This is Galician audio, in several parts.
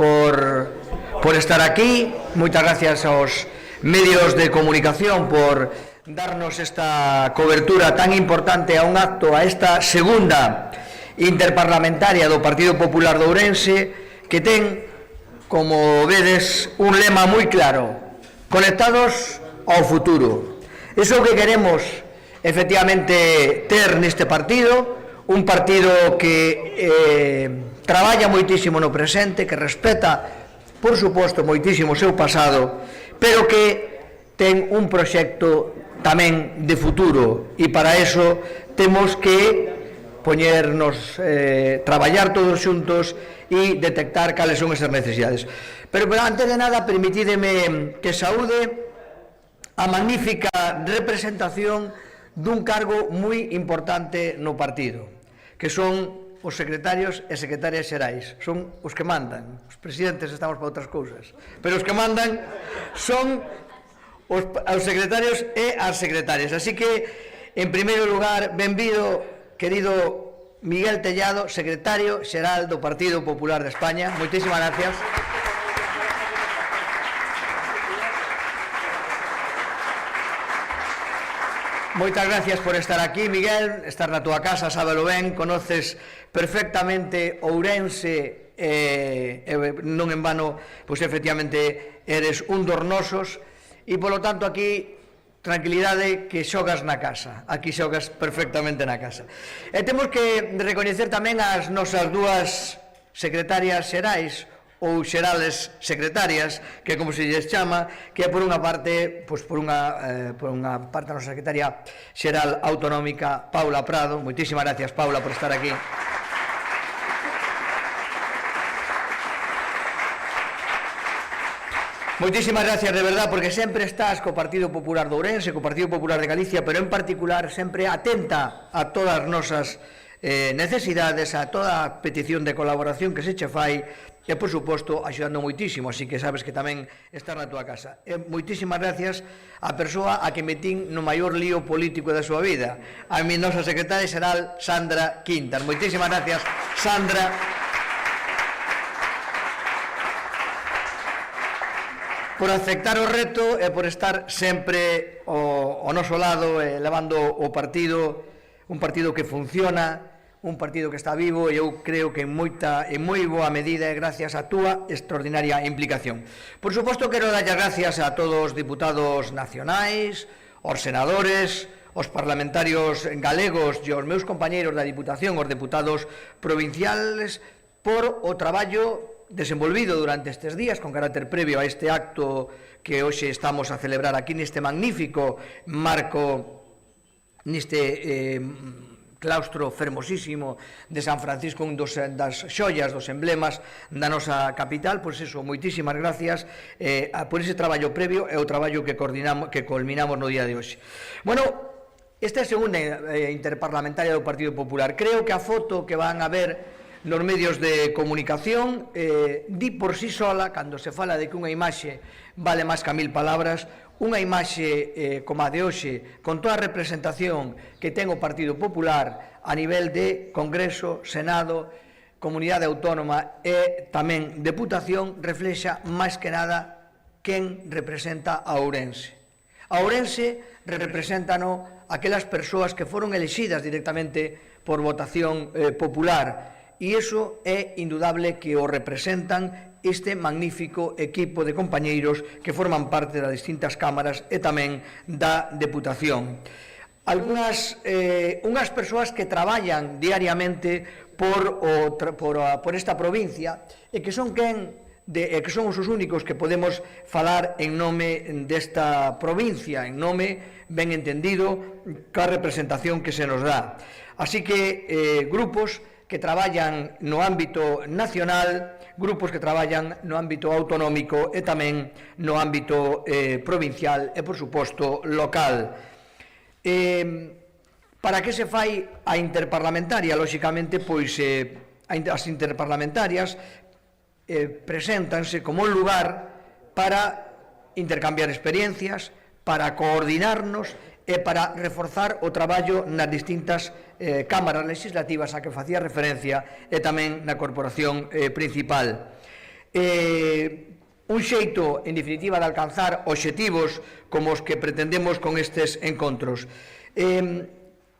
por estar aquí, moitas gracias aos medios de comunicación por darnos esta cobertura tan importante a un acto, a esta segunda interparlamentaria do Partido Popular de Ourense, que ten, como vedes, un lema moi claro: conectados ao futuro. Iso é o que queremos efectivamente ter neste partido, un partido que traballa moitísimo no presente, que respeta, por suposto, moitísimo o seu pasado, pero que ten un proxecto tamén de futuro, e para eso temos que poñernos, traballar todos xuntos e detectar cales son esas necesidades. Pero antes de nada, permitídeme que saúde a magnífica representación dun cargo moi importante no partido, que son os secretarios e secretarias xerais. Son os que mandan. Os presidentes estamos para outras cousas, pero os que mandan son os secretarios e as secretarias. Así que, en primeiro lugar, benvido, querido Miguel Tellado, secretario xeral do Partido Popular de España. Moitísimas gracias. Moitas gracias por estar aquí, Miguel, estar na túa casa, sábelo ben, conoces perfectamente Ourense, non en vano, pois efectivamente eres un dos nosos, e polo tanto aquí, tranquilidade, que xogas na casa, aquí xogas perfectamente na casa. E temos que recoñecer tamén as nosas dúas secretarias xerais, ou xerales secretarias, que como se lles chama, que é por unha parte, pois por unha parte a nosa secretaria xeral autonómica, Paula Prado. Moitísimas gracias, Paula, por estar aquí. Moitísimas gracias, de verdad, porque sempre estás co Partido Popular de Ourense, co Partido Popular de Galicia, pero en particular sempre atenta a todas as nosas necesidades, a toda a petición de colaboración que se che fai, e, por suposto, axudando moitísimo, así que sabes que tamén estás na túa casa. E moitísimas gracias á persoa a que metín no maior lío político da súa vida, a mi nosa secretaria xeral, Sandra Quintas. Moitísimas gracias, Sandra. Por aceptar o reto e por estar sempre ao noso lado, levando o partido, un partido que funciona, un partido que está vivo, e eu creo que en moi boa medida é gracias á túa extraordinaria implicación. Por suposto, quero dar as gracias a todos os diputados nacionais, aos senadores, aos parlamentarios galegos e aos meus compañeiros da Diputación, aos deputados provinciales, por o traballo desenvolvido durante estes días con carácter previo a este acto que hoxe estamos a celebrar aquí neste magnífico marco, neste claustro fermosísimo de San Francisco, un das xollas, dos emblemas da nosa capital. Pois iso, moitísimas gracias por ese traballo previo e o traballo que culminamos no día de hoxe. Bueno, esta é a segunda interparlamentaria do Partido Popular. Creo que a foto que van a ver nos medios de comunicación di por sí sola, cando se fala de que unha imaxe vale máis que 1000 palabras. Unha imaxe como a de hoxe, con toda a representación que ten o Partido Popular a nivel de Congreso, Senado, Comunidade Autónoma e tamén Deputación, reflexa máis que nada quen representa a Ourense. A Ourense represéntano aquelas persoas que foron elexidas directamente por votación popular, e iso é indudable que o representan este magnífico equipo de compañeiros que forman parte das distintas cámaras e tamén da Deputación. Unhas persoas que traballan diariamente por esta provincia e que son que son os únicos que podemos falar en nome desta provincia, en nome ben entendido ca representación que se nos dá. Así que grupos que traballan no ámbito nacional, grupos que traballan no ámbito autonómico e tamén no ámbito provincial e, por suposto, local. Para que se fai a interparlamentaria? Lóxicamente, pois as interparlamentarias preséntanse como un lugar para intercambiar experiencias, para coordinarnos e para reforzar o traballo nas distintas cámaras legislativas a que facía referencia e tamén na corporación principal. Un xeito, en definitiva, de alcanzar obxectivos como os que pretendemos con estes encontros.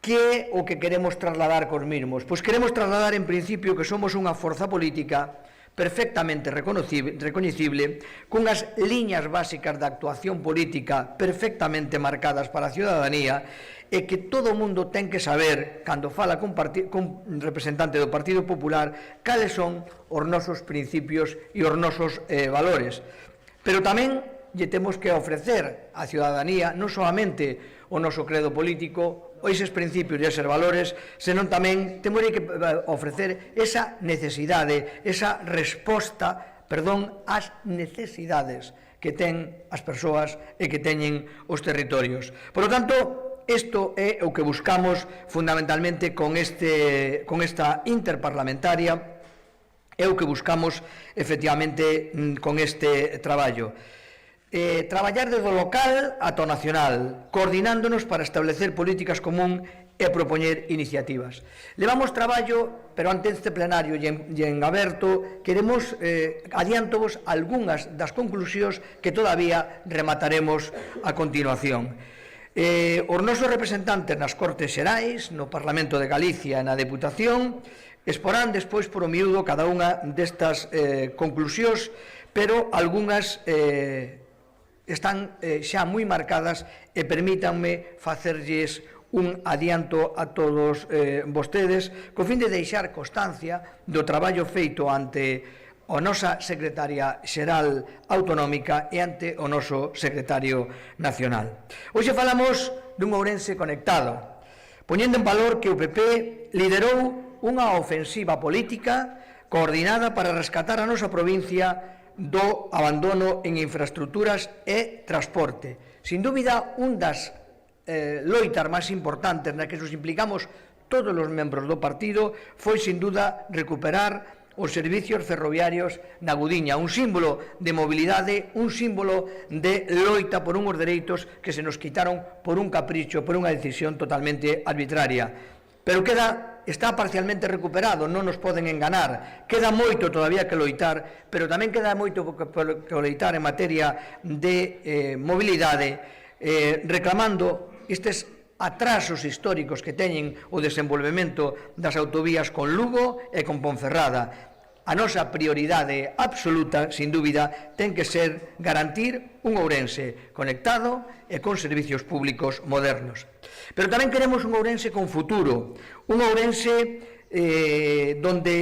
Que é o que queremos trasladar cos mesmos? Pois queremos trasladar, en principio, que somos unha forza política perfectamente recoñecible, cunhas liñas básicas de actuación política perfectamente marcadas para a ciudadanía, e que todo o mundo ten que saber, cando fala cun representante do Partido Popular, cales son os nosos principios e os nosos valores. Pero tamén lle temos que ofrecer á ciudadanía non solamente o noso credo político, ou eses principios e eses valores, senón tamén temos que ofrecer esa necesidade, esa resposta, ás necesidades que ten as persoas e que teñen os territorios. Por lo tanto, isto é o que buscamos fundamentalmente con esta interparlamentaria, é o que buscamos efectivamente con este traballo. Traballar desde o local ata o nacional, coordinándonos para establecer políticas común e propoñer iniciativas. Levamos traballo, pero ante este plenario e en aberto, queremos adiantovos algunhas das conclusións que todavía remataremos a continuación. Os nosos representantes nas Cortes Xerais, no Parlamento de Galicia e na Deputación, exporán despois por o miúdo cada unha destas conclusións, pero algunhas están xa moi marcadas e permítanme facerlles un adianto a todos vostedes, co fin de deixar constancia do traballo feito ante a nosa secretaria xeral autonómica e ante o noso secretario nacional. Hoxe falamos dun Ourense conectado, poñendo en valor que o PP liderou unha ofensiva política coordinada para rescatar a nosa provincia do abandono en infraestructuras e transporte. Sin dúbida, un das loitas máis importantes na que nos implicamos todos os membros do partido foi, sin duda, recuperar os servicios ferroviarios na Gudiña, un símbolo de mobilidade, un símbolo de loita por unhos dereitos que se nos quitaron por un capricho, por unha decisión totalmente arbitraria. Pero está parcialmente recuperado, non nos poden enganar. Queda moito todavía que loitar, pero tamén queda moito que loitar en materia de mobilidade, reclamando estes atrasos históricos que teñen o desenvolvemento das autovías con Lugo e con Ponferrada. A nosa prioridade absoluta, sin dúbida, ten que ser garantir un Ourense conectado e con servicios públicos modernos. Pero tamén queremos un Ourense con futuro, un Ourense donde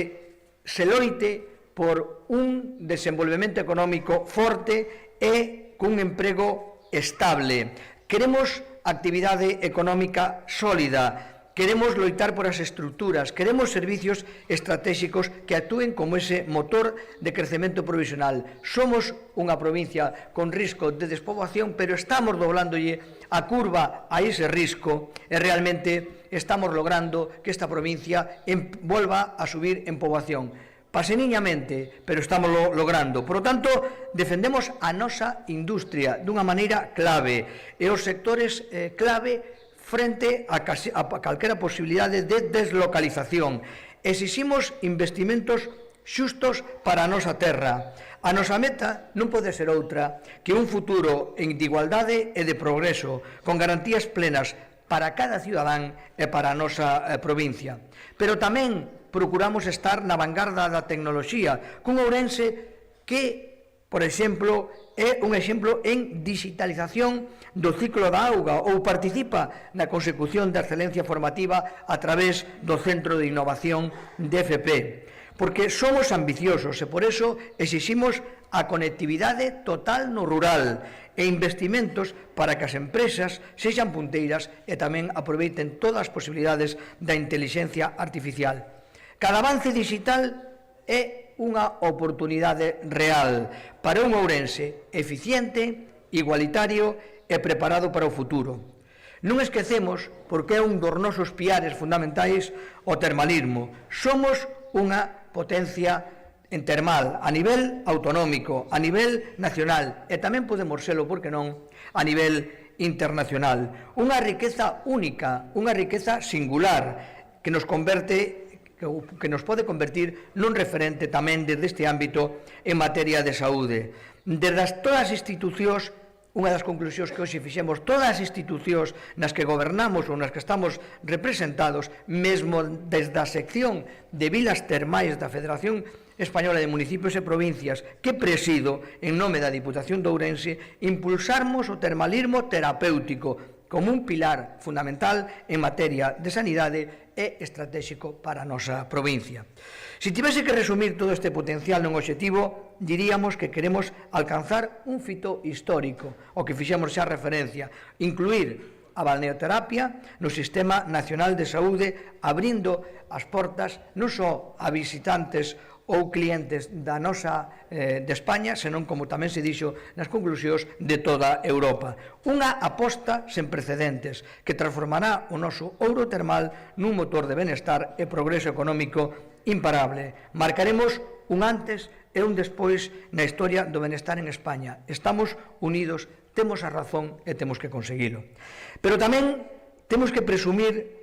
se loite por un desenvolvemento económico forte e cun emprego estable. Queremos actividade económica sólida, queremos loitar por as estructuras, queremos servicios estratégicos que actúen como ese motor de crecemento provisional. Somos unha provincia con risco de despoboación, pero estamos doblándolle a curva a ese risco e realmente estamos logrando que esta provincia volva a subir en poboación. Paseniñamente, pero estamos logrando. Por lo tanto, defendemos a nosa industria dunha maneira clave e os sectores clave frente a calquera posibilidade de deslocalización. Exiximos investimentos xustos para a nosa terra. A nosa meta non pode ser outra que un futuro de igualdade e de progreso, con garantías plenas para cada cidadán e para a nosa provincia. Pero tamén procuramos estar na vanguarda da tecnoloxía, cun Ourense que, por exemplo, é un exemplo en digitalización do ciclo da auga ou participa na consecución da excelencia formativa a través do Centro de Innovación de FP. Porque somos ambiciosos e por eso exiximos a conectividade total no rural e investimentos para que as empresas sexan punteiras e tamén aproveiten todas as posibilidades da inteligencia artificial. Cada avance digital é unha oportunidade real para un Ourense eficiente, igualitario e preparado para o futuro. Non esquecemos, porque é un dos nosos piares fundamentais, o termalismo. Somos unha potencia en termal, a nivel autonómico, a nivel nacional, e tamén podemos serlo, porque non, a nivel internacional. Unha riqueza única, unha riqueza singular, que nos converte que nos pode convertir nun referente tamén desde este ámbito en materia de saúde. Desde todas as institucións, unha das conclusións que hoxe fixemos, todas as institucións nas que gobernamos ou nas que estamos representados, mesmo desde a sección de vilas termais da Federación Española de Municipios e Provincias que presido en nome da Diputación de Ourense, impulsarmos o termalismo terapéutico como un pilar fundamental en materia de sanidade e estratégico para a nosa provincia. Se tivese que resumir todo este potencial nun obxectivo, diríamos que queremos alcanzar un fito histórico, o que fixemos xa referencia, incluir a balneoterapia no Sistema Nacional de Saúde, abrindo as portas non só a visitantes ou clientes da nosa de España, senón, como tamén se dixo nas conclusións, de toda Europa. Unha aposta sen precedentes que transformará o noso ouro termal nun motor de benestar e progreso económico imparable. Marcaremos un antes e un despois na historia do benestar en España. Estamos unidos, temos a razón e temos que conseguilo. Pero tamén temos que presumir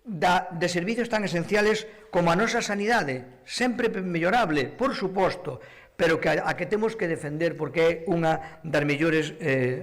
de servicios tan esenciales como a nosa sanidade, sempre mellorable, por suposto, pero a que temos que defender porque é unha das mellores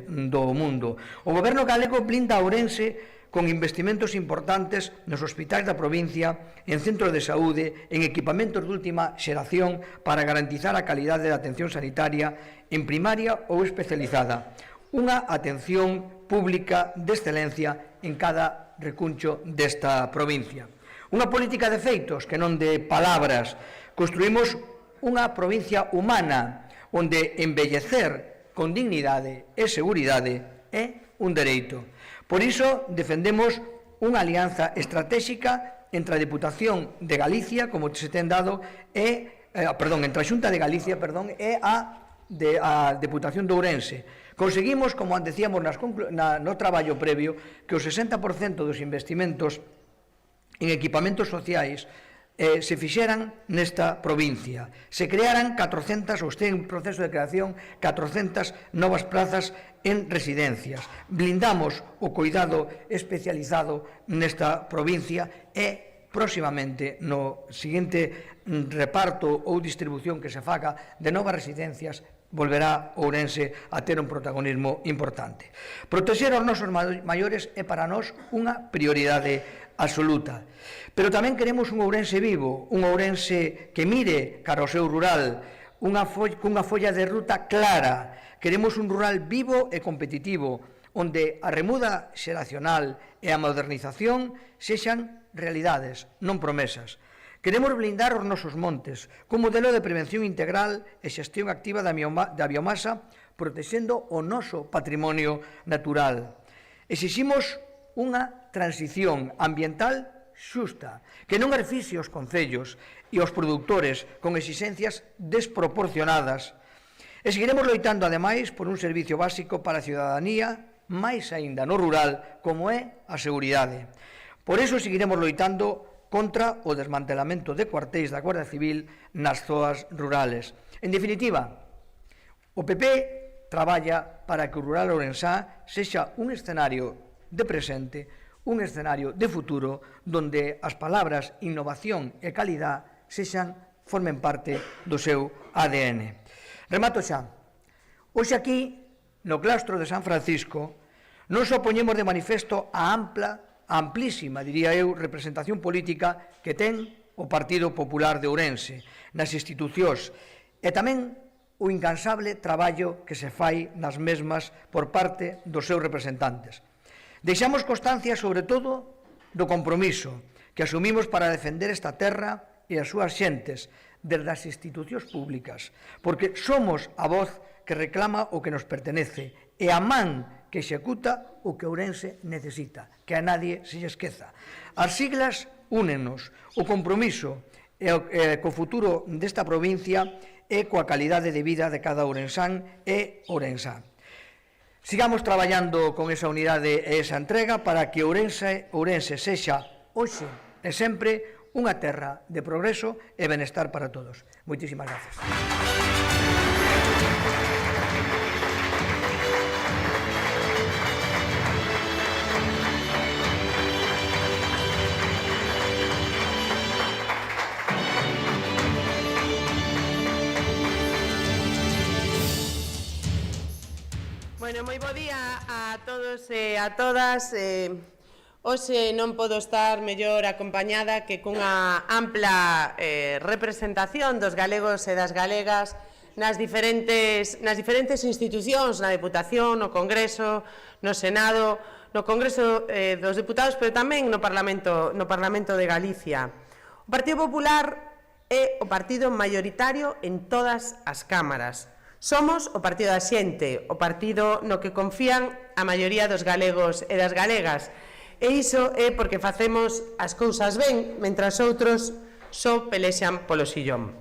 do mundo. O Goberno galego blinda a Ourense con investimentos importantes nos hospitais da provincia, en centros de saúde, en equipamentos de última xeración para garantizar a calidade da atención sanitaria en primaria ou especializada. Unha atención pública de excelencia en cada recuncho desta provincia. Unha política de feitos que non de palabras. Construímos unha provincia humana onde envellecer con dignidade e seguridade é un dereito. Por iso defendemos unha alianza estratégica entre a Deputación de Galicia, como se ten dado, entre a Xunta de Galicia e a Deputación de Ourense. Conseguimos, como decíamos no traballo previo, que o 60% dos investimentos en equipamentos sociais se fixeran nesta provincia. Se crearan 400, ou este en proceso de creación, 400 novas plazas en residencias. Blindamos o cuidado especializado nesta provincia e próximamente no seguinte reparto ou distribución que se faga de novas residencias volverá Ourense a ter un protagonismo importante. Protexer os nosos maiores é para nós unha prioridade absoluta. Pero tamén queremos un Ourense vivo, un Ourense que mire cara ao seu rural, cunha folla de ruta clara. Queremos un rural vivo e competitivo, onde a remuda xeracional e a modernización sexan realidades, non promesas. Queremos blindar os nosos montes cun modelo de prevención integral e xestión activa da biomasa, protexendo o noso patrimonio natural. Exiximos unha transición ambiental xusta, que non asfixie os concellos e os produtores con exixencias desproporcionadas. E seguiremos loitando, ademais, por un servicio básico para a ciudadanía, máis aínda no rural, como é a seguridade. Por iso seguiremos loitando contra o desmantelamento de cuartéis da Guardia Civil nas zonas rurales. En definitiva, o PP traballa para que o rural ourensá sexa un escenario de presente, un escenario de futuro, donde as palabras innovación e calidad formen parte do seu ADN. Remato xa. Hoxe aquí, no claustro de San Francisco, non só poñemos de manifesto a amplísima, diría eu, representación política que ten o Partido Popular de Ourense nas institucións e tamén o incansable traballo que se fai nas mesmas por parte dos seus representantes. Deixamos constancia, sobre todo, do compromiso que asumimos para defender esta terra e as súas xentes desde as institucións públicas, porque somos a voz que reclama o que nos pertenece e a man que executa o que Ourense necesita, que a nadie se lle esqueza. As siglas únenos, o compromiso co futuro desta provincia e coa calidade de vida de cada ourensán e ourensán. Sigamos traballando con esa unidade e esa entrega para que Ourense sexa hoxe e sempre unha terra de progreso e benestar para todos. Moitísimas gracias. Bueno, moi bo día a todos e a todas. Hoxe non podo estar mellor acompañada que cunha ampla representación dos galegos e das galegas nas diferentes institucións, na Deputación, no Congreso, no Senado, no Congreso dos Deputados, pero tamén no Parlamento de Galicia. O Partido Popular é o partido maioritario en todas as cámaras. Somos o partido da xente, o partido no que confían a maioría dos galegos e das galegas. E iso é porque facemos as cousas ben, mentras outros só pelexan polo sillón.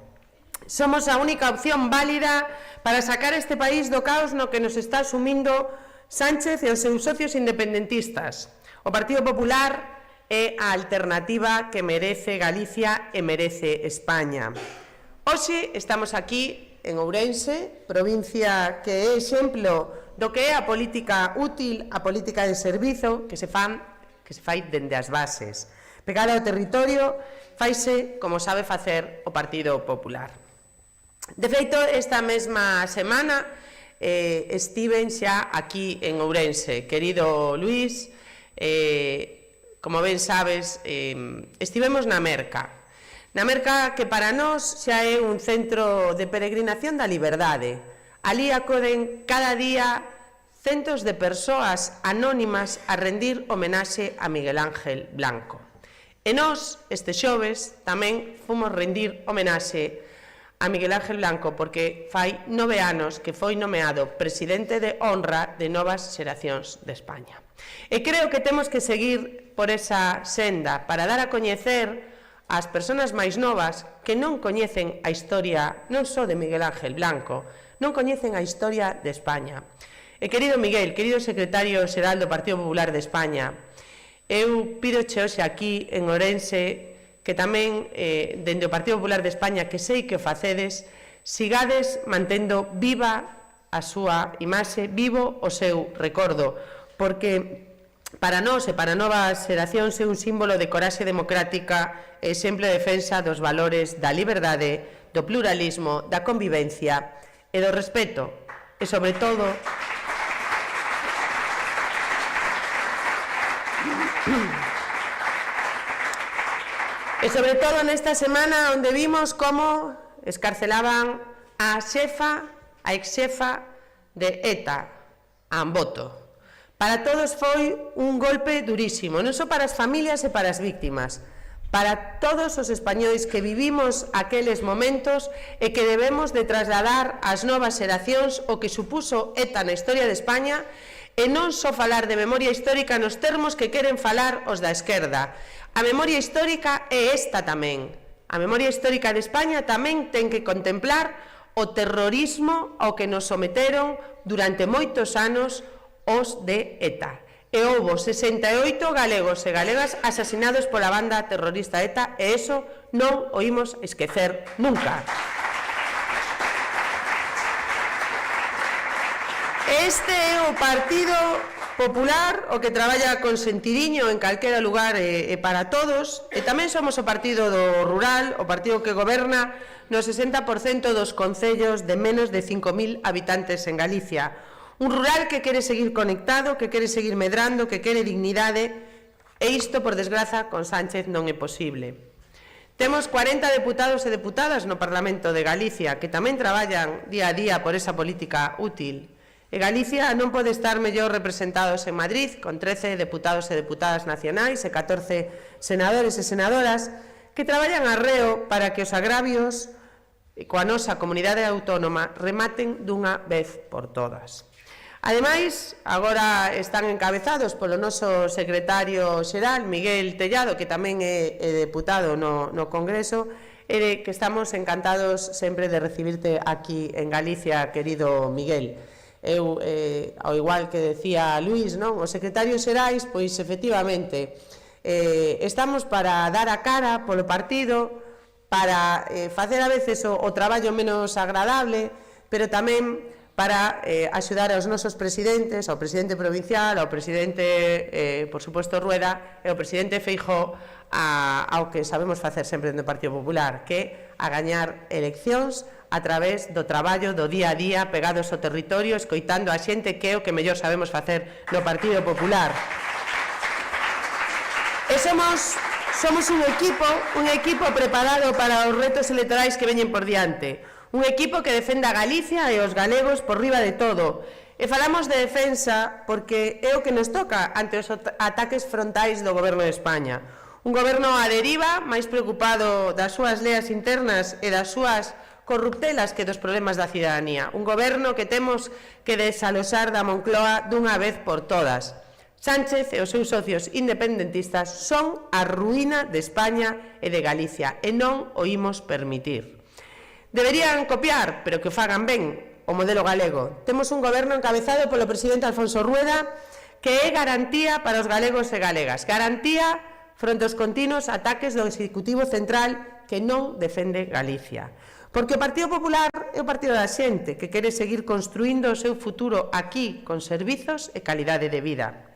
Somos a única opción válida para sacar este país do caos no que nos está sumindo Sánchez e os seus socios independentistas. O Partido Popular é a alternativa que merece Galicia e merece España. Hoxe estamos aquí en Ourense, provincia que é exemplo do que é a política útil, a política de servizo que se fai dende as bases. Pegada ao territorio, faise como sabe facer o Partido Popular. De feito, esta mesma semana estiven xa aquí en Ourense. Querido Luís, como ben sabes, estivemos na Merca. Na Merca, que para nós xa é un centro de peregrinación da liberdade. Ali acoden cada día centos de persoas anónimas a rendir homenaxe a Miguel Ángel Blanco. E nós, este xoves, tamén fomos rendir homenaxe a Miguel Ángel Blanco porque fai 9 anos que foi nomeado presidente de honra de Novas Xeracións de España. E creo que temos que seguir por esa senda para dar a coñecer as persoas máis novas que non coñecen a historia non só de Miguel Ángel Blanco, non coñecen a historia de España. E querido Miguel, querido secretario xeral do Partido Popular de España, eu pidoche hoxe aquí en Ourense que tamén dende o Partido Popular de España, que sei que o facedes, sigades mantendo viva a súa imaxe, vivo o seu recordo, porque para nós e para novas xeracións é un símbolo de coraxe democrática e exemplo de defensa dos valores da liberdade, do pluralismo, da convivencia e do respeto. E sobre todo nesta semana onde vimos como escarcelaban a ex-xefa de ETA, a Amboto. Para todos foi un golpe durísimo, non só para as familias e para as víctimas, para todos os españois que vivimos aqueles momentos e que debemos de trasladar ás novas xeracións o que supuso ETA na historia de España e non só falar de memoria histórica nos termos que queren falar os da esquerda. A memoria histórica é esta tamén. A memoria histórica de España tamén ten que contemplar o terrorismo ao que nos someteron durante moitos anos os de ETA. E houbo 68 galegos e galegas asasinados pola banda terrorista ETA e eso non o imos esquecer nunca. Este é o Partido Popular, o que traballa con sentidiño en calquera lugar e para todos, e tamén somos o partido do rural, o partido que goberna no 60% dos concellos de menos de 5.000 habitantes en Galicia. Un rural que quere seguir conectado, que quere seguir medrando, que quere dignidade, e isto, por desgraza, con Sánchez non é posible. Temos 40 deputados e deputadas no Parlamento de Galicia que tamén traballan día a día por esa política útil. E Galicia non pode estar mellor representados en Madrid, con 13 deputados e deputadas nacionais e 14 senadores e senadoras que traballan arreo para que os agravios coa nosa comunidade autónoma rematen dunha vez por todas. Ademais, agora están encabezados polo noso secretario xeral, Miguel Tellado, que tamén é deputado no Congreso, e que estamos encantados sempre de recibirte aquí en Galicia, querido Miguel. Eu, ao igual que decía Luís, non? Os secretarios xerais, pois, efectivamente, estamos para dar a cara polo partido, para facer a veces o traballo menos agradable, pero tamén para axudar aos nosos presidentes, ao presidente provincial, ao presidente, por suposto, Rueda, e ao presidente Feijóo, ao que sabemos facer sempre no Partido Popular, que é a gañar eleccións, a través do traballo do día a día pegados ao territorio, escoitando a xente, que é o que mellor sabemos facer no Partido Popular. E somos un equipo preparado para os retos electorais que veñen por diante, un equipo que defenda a Galicia e os galegos por riba de todo. E falamos de defensa porque é o que nos toca ante os ataques frontais do Goberno de España. Un goberno á deriva, máis preocupado das súas leas internas e das súas corruptelas que dos problemas da cidadanía. Un goberno que temos que desalosar da Moncloa dunha vez por todas. Sánchez e os seus socios independentistas son a ruína de España e de Galicia e non o imos permitir. Deberían copiar, pero que o fagan ben, o modelo galego. Temos un goberno encabezado polo presidente Alfonso Rueda que é garantía para os galegos e galegas, garantía fronte aos continuos ataques do Executivo Central que non defende Galicia. Porque o Partido Popular é o partido da xente que quere seguir construindo o seu futuro aquí con servizos e calidade de vida.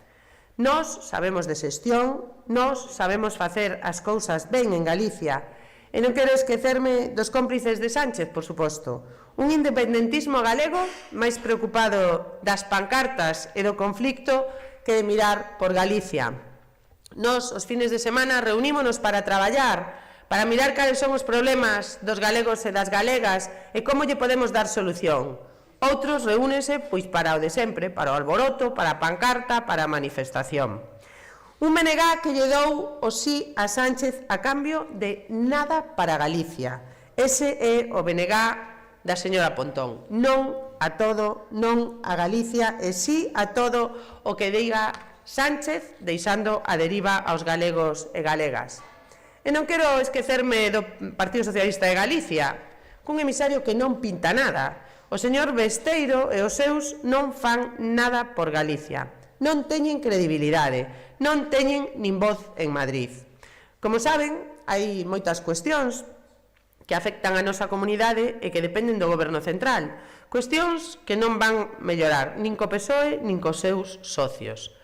Nós sabemos de xestión, nós sabemos facer as cousas ben en Galicia e non quero esquecerme dos cómplices de Sánchez, por suposto. Un independentismo galego máis preocupado das pancartas e do conflicto que de mirar por Galicia. Nos, os fines de semana, reunímonos para traballar, para mirar cales son os problemas dos galegos e das galegas e como lle podemos dar solución. Outros reúnense pois para o de sempre, para o alboroto, para a pancarta, para a manifestación. Un BNG que lle dou o sí a Sánchez a cambio de nada para Galicia. Ese é o BNG da señora Pontón. Non a todo, non a Galicia e sí a todo o que diga Sánchez, deixando a deriva aos galegos e galegas. E non quero esquecerme do Partido Socialista de Galicia, cun emisario que non pinta nada. O señor Besteiro e os seus non fan nada por Galicia. Non teñen credibilidade, non teñen nin voz en Madrid. Como saben, hai moitas cuestións que afectan a nosa comunidade e que dependen do Goberno Central. Cuestións que non van mellorar nin co PSOE nin cos seus socios.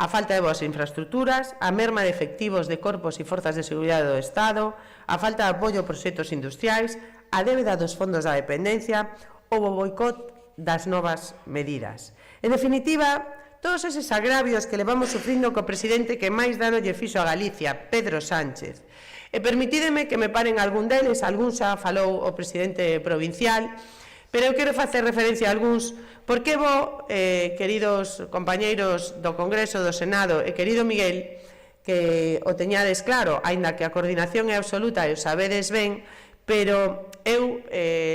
A falta de boas infraestructuras, a merma de efectivos de corpos e forzas de seguridade do Estado, a falta de apoio a proxectos industriais, a débeda dos fondos da dependencia ou o boicot das novas medidas. En definitiva, todos eses agravios que levamos sufrindo co presidente que máis dano lle fixo a Galicia, Pedro Sánchez. E permitídeme que me paren algún deles, algún xa falou o presidente provincial, pero eu quero facer referencia a algúns, porque vos, queridos compañeiros do Congreso, do Senado, e querido Miguel, que o teñades claro, aínda que a coordinación é absoluta e o sabedes ben, pero eu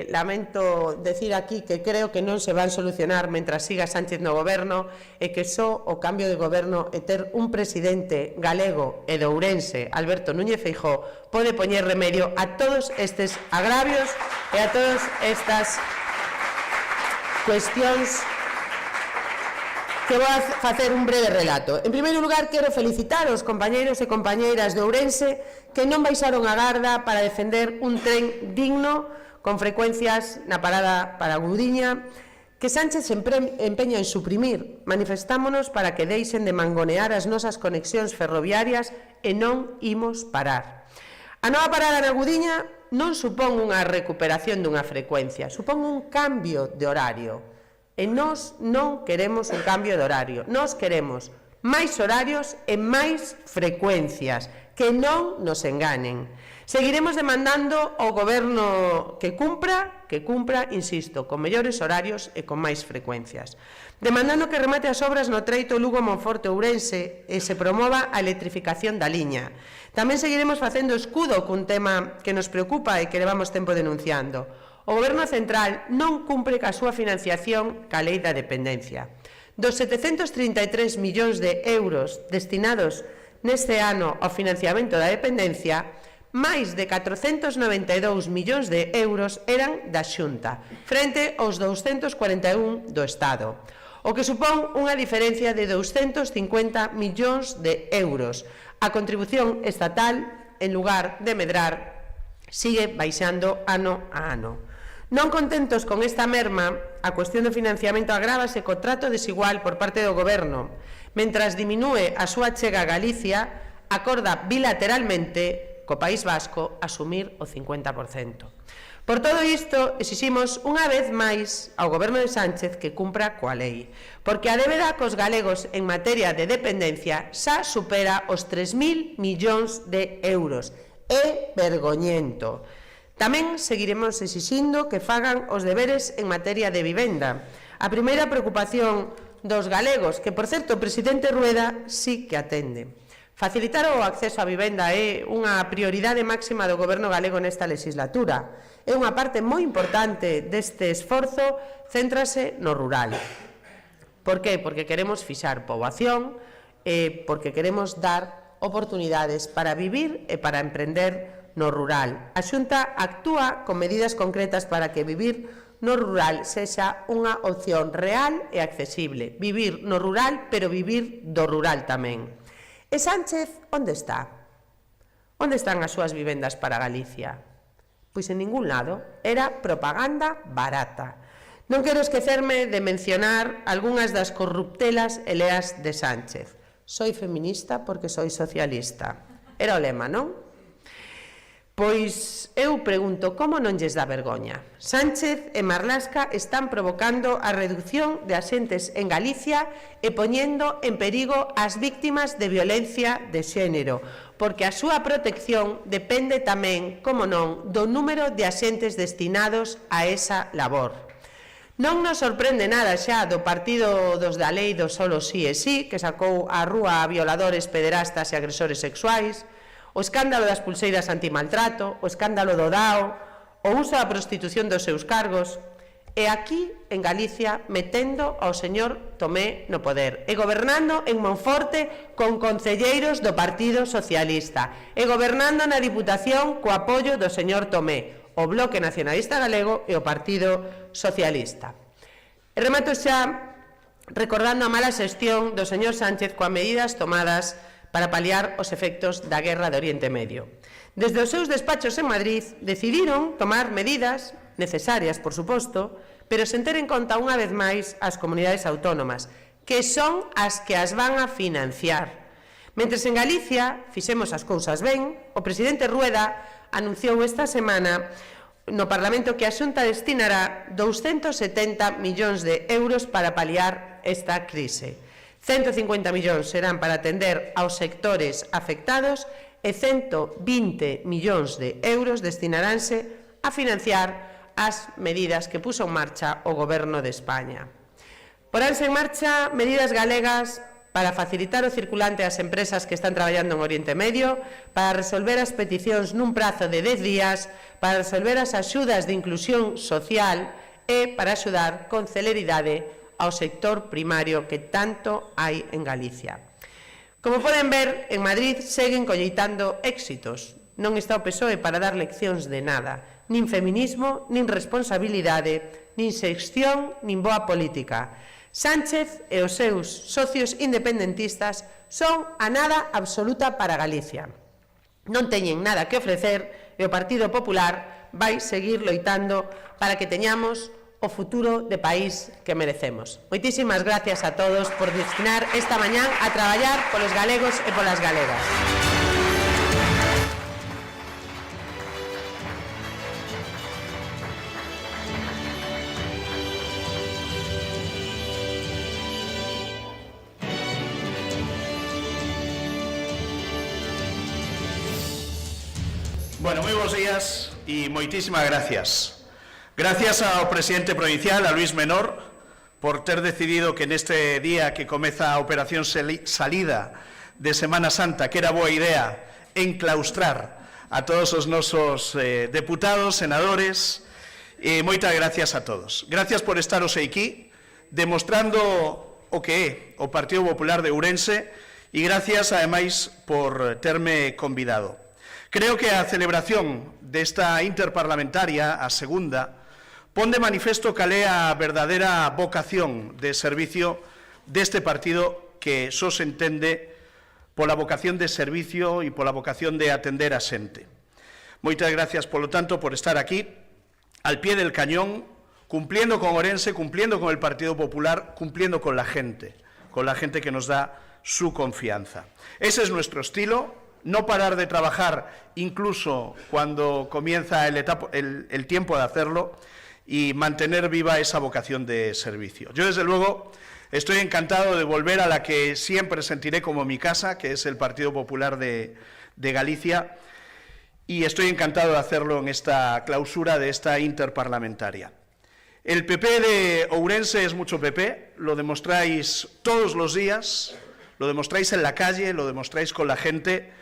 lamento decir aquí que creo que non se van solucionar mentras siga Sánchez no goberno e que só o cambio de goberno e ter un presidente galego e de Ourense, Alberto Núñez Feijóo, pode poñer remedio a todos estes agravios e a todas estas cuestións que vou a facer un breve relato. En primeiro lugar, quero felicitar os compañeiros e compañeiras de Ourense que non baixaron a garda para defender un tren digno con frecuencias na parada para Gudiña que Sánchez se empeña en suprimir. Manifestámonos para que deixen de mangonear as nosas conexións ferroviarias e non imos parar. A nova parada na Gudiña non supón unha recuperación dunha frecuencia, supón un cambio de horario. E nós non queremos un cambio de horario, nós queremos máis horarios e máis frecuencias, que non nos enganen. Seguiremos demandando ao goberno que cumpra, insisto, con mellores horarios e con máis frecuencias. Demandando que remate as obras no treito Lugo-Monforte-Ourense e se promova a electrificación da liña. Tamén seguiremos facendo escudo cun tema que nos preocupa e que levamos tempo denunciando. O Goberno Central non cumpre ca súa financiación ca lei da dependencia. Dos 733 millóns de euros destinados neste ano ao financiamento da dependencia, máis de 492 millóns de euros eran da Xunta, frente aos 241 do Estado, o que supón unha diferencia de 250 millóns de euros. A contribución estatal, en lugar de medrar, sigue baixando ano a ano. Non contentos con esta merma, a cuestión do financiamento agrávase co trato desigual por parte do Goberno. Mentras diminúe a súa chega a Galicia, acorda bilateralmente co País Vasco asumir o 50%. Por todo isto, exiximos unha vez máis ao Goberno de Sánchez que cumpra coa lei, porque a débeda cos galegos en materia de dependencia xa supera os 3.000 millóns de euros. É vergoñento. Tamén seguiremos exixindo que fagan os deberes en materia de vivenda. A primeira preocupación dos galegos, que, por certo, o presidente Rueda sí que atende. Facilitar o acceso á vivenda é unha prioridade máxima do Goberno galego nesta legislatura. É unha parte moi importante deste esforzo, céntrase no rural. Por que? Porque queremos fixar poboación e porque queremos dar oportunidades para vivir e para emprender no rural. A Xunta actúa con medidas concretas para que vivir no rural sexa unha opción real e accesible. Vivir no rural, pero vivir do rural tamén. E Sánchez, onde está? Onde están as súas vivendas para Galicia? Pois en ningún lado. Era propaganda barata. Non quero esquecerme de mencionar algunhas das corruptelas e leas de Sánchez. Soy feminista porque soy socialista. Era o lema, non? Pois eu pregunto, como non lles dá vergoña? Sánchez e Marlaska están provocando a reducción de axentes en Galicia e poñendo en perigo as víctimas de violencia de xénero, porque a súa protección depende tamén, como non, do número de axentes destinados a esa labor. Non nos sorprende nada xa do partido dos da lei do solo sí e sí, que sacou á rúa a violadores, pederastas e agresores sexuais, o escándalo das pulseiras antimaltrato, o escándalo do DAO, o uso da prostitución dos seus cargos, e aquí, en Galicia, metendo ao señor Tomé no poder, e gobernando en Monforte con concelleiros do Partido Socialista, e gobernando na Diputación co apoio do señor Tomé, o Bloque Nacionalista Galego e o Partido Socialista. E remato xa recordando a mala xestión do señor Sánchez coas medidas tomadas para paliar os efectos da guerra de Oriente Medio. Desde os seus despachos en Madrid decidiron tomar medidas necesarias, por suposto, pero sen ter en conta unha vez máis as comunidades autónomas, que son as que as van a financiar. Mentres en Galicia fixemos as cousas ben, o presidente Rueda anunciou esta semana no Parlamento que a Xunta destinará 270 millóns de euros para paliar esta crise. 150 millóns serán para atender aos sectores afectados e 120 millóns de euros destinaránse a financiar as medidas que puso en marcha o Goberno de España. Poránse en marcha medidas galegas para facilitar o circulante ás empresas que están traballando en Oriente Medio, para resolver as peticións nun prazo de 10 días, para resolver as axudas de inclusión social e para axudar con celeridade ao sector primario que tanto hai en Galicia. Como poden ver, en Madrid seguen colleitando éxitos. Non está o PSOE para dar leccións de nada, nin feminismo, nin responsabilidade, nin sección, nin boa política. Sánchez e os seus socios independentistas son a nada absoluta para Galicia. Non teñen nada que ofrecer e o Partido Popular vai seguir loitando para que teñamos o futuro de país que merecemos. Moitísimas gracias a todos por destinar esta mañán a traballar polos galegos e polas galegas. Bueno, moi bons días e moitísimas gracias. Gracias ao presidente provincial, a Luis Menor, por ter decidido que neste día que comeza a operación salida de Semana Santa, que era boa idea enclaustrar a todos os nosos deputados, senadores, e moitas gracias a todos. Gracias por estar hoxe aquí, demostrando o que é o Partido Popular de Ourense, e gracias, ademais, por terme convidado. Creo que a celebración desta interparlamentaria, a segunda, pon de manifesto cal é a verdadeira vocación de servicio deste partido que só se entende pola vocación de servicio e pola vocación de atender a xente. Moitas gracias, polo tanto, por estar aquí, al pie del cañón, cumpliendo con Ourense, cumpliendo con el Partido Popular, cumpliendo con la gente que nos da su confianza. Ese es nuestro estilo, no parar de trabajar incluso cuando comienza el tiempo de hacerlo y mantener viva esa vocación de servicio. Yo, desde luego, estoy encantado de volver a la que siempre sentiré como mi casa, que es el Partido Popular de Galicia, y estoy encantado de hacerlo en esta clausura de esta interparlamentaria. El PP de Ourense es mucho PP, lo demostráis todos los días, lo demostráis en la calle, lo demostráis con la gente,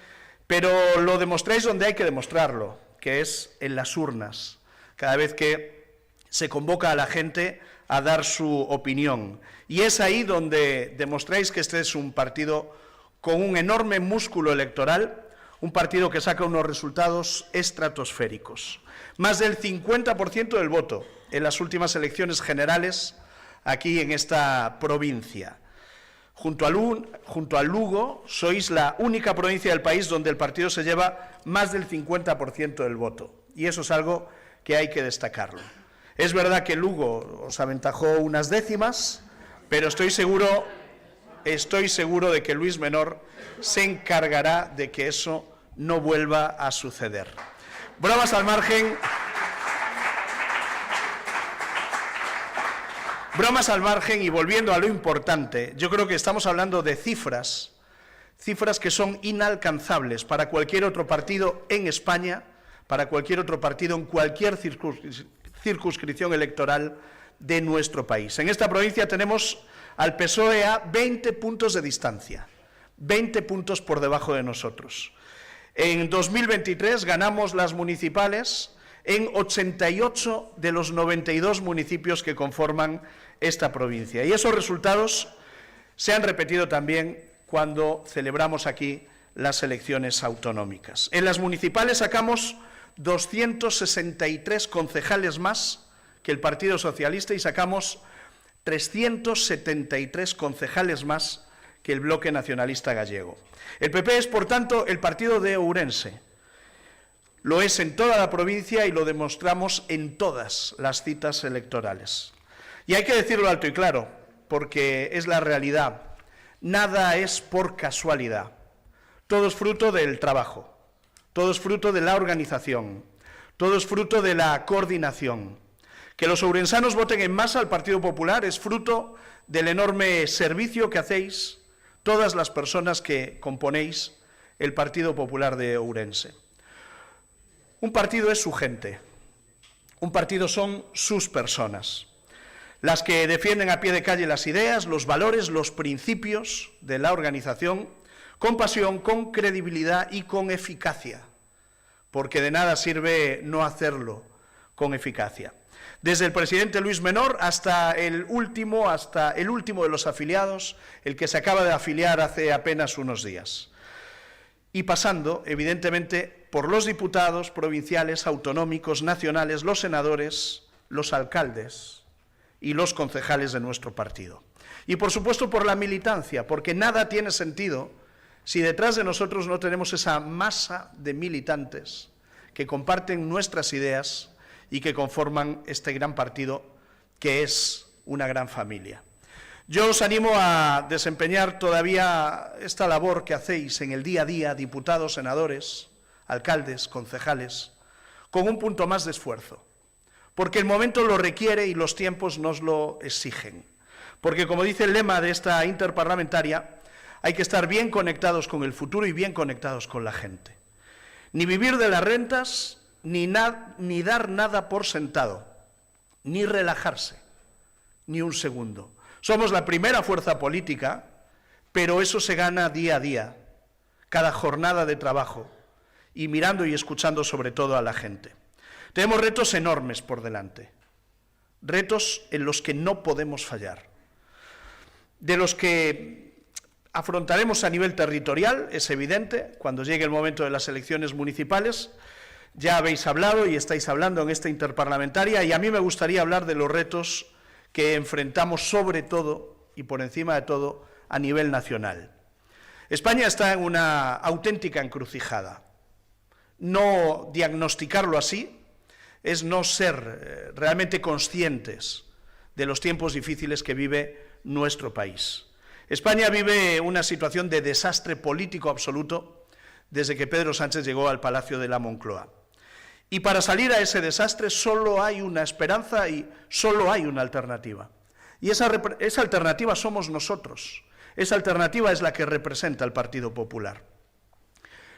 pero lo demostráis donde hay que demostrarlo, que es en las urnas, cada vez que se convoca a la gente a dar su opinión. Y es ahí donde demostráis que este es un partido con un enorme músculo electoral, un partido que saca unos resultados estratosféricos. Más del 50% del voto en las últimas elecciones generales aquí en esta provincia. Junto a Lugo, sois la única provincia del país donde el partido se lleva más del 50% del voto. Y eso es algo que hay que destacarlo. Es verdad que Lugo os aventajó unas décimas, pero estoy seguro de que Luis Menor se encargará de que eso no vuelva a suceder. Bromas al margen. Bromas al margen y volviendo a lo importante, yo creo que estamos hablando de cifras que son inalcanzables para cualquier otro partido en España, para cualquier otro partido en cualquier circunscripción electoral de nuestro país. En esta provincia tenemos al PSOE a 20 puntos de distancia, 20 puntos por debajo de nosotros. En 2023 ganamos las municipales en 88 de los 92 municipios que conforman esta provincia. Y esos resultados se han repetido también cuando celebramos aquí las elecciones autonómicas. En las municipales sacamos 263 concejales más que el Partido Socialista y sacamos 373 concejales más que el Bloque Nacionalista Gallego. El PP es, por tanto, el partido de Ourense. Lo es en toda la provincia y lo demostramos en todas las citas electorales. Y hay que decirlo alto y claro, porque es la realidad. Nada es por casualidad. Todo es fruto del trabajo, todo es fruto de la organización, todo es fruto de la coordinación. Que los ourensanos voten en masa al Partido Popular es fruto del enorme servicio que hacéis todas las personas que componéis el Partido Popular de Ourense. Un partido es su gente, un partido son sus personas, las que defienden a pie de calle las ideas, los valores, los principios de la organización, con pasión, con credibilidad y con eficacia, porque de nada sirve no hacerlo con eficacia. Desde el presidente Luis Menor hasta el último de los afiliados, el que se acaba de afiliar hace apenas unos días. Y pasando, evidentemente, por los diputados provinciales, autonómicos, nacionales, los senadores, los alcaldes y los concejales de nuestro partido. Y, por supuesto, por la militancia, porque nada tiene sentido si detrás de nosotros no tenemos esa masa de militantes que comparten nuestras ideas y que conforman este gran partido que es una gran familia. Yo os animo a desempeñar todavía esta labor que hacéis en el día a día, diputados, senadores, alcaldes, concejales, con un punto más de esfuerzo, porque el momento lo requiere y los tiempos nos lo exigen. Porque, como dice el lema de esta interparlamentaria, hay que estar bien conectados con el futuro y bien conectados con la gente. Ni vivir de las rentas, ni dar nada por sentado, ni relajarse, ni un segundo. Somos la primera fuerza política, pero eso se gana día a día, cada jornada de trabajo, y mirando y escuchando sobre todo a la gente. Tenemos retos enormes por delante, retos en los que no podemos fallar, de los que afrontaremos a nivel territorial, es evidente, cuando llegue el momento de las elecciones municipales. Ya habéis hablado y estáis hablando en esta interparlamentaria, y a mí me gustaría hablar de los retos que enfrentamos sobre todo y por encima de todo a nivel nacional. España está en una auténtica encrucijada. No diagnosticarlo así es no ser realmente conscientes de los tiempos difíciles que vive nuestro país. España vive una situación de desastre político absoluto, desde que Pedro Sánchez llegó al Palacio de la Moncloa. Y para salir a ese desastre solo hay una esperanza y solo hay una alternativa. Y esa alternativa somos nosotros. Esa alternativa es la que representa el Partido Popular.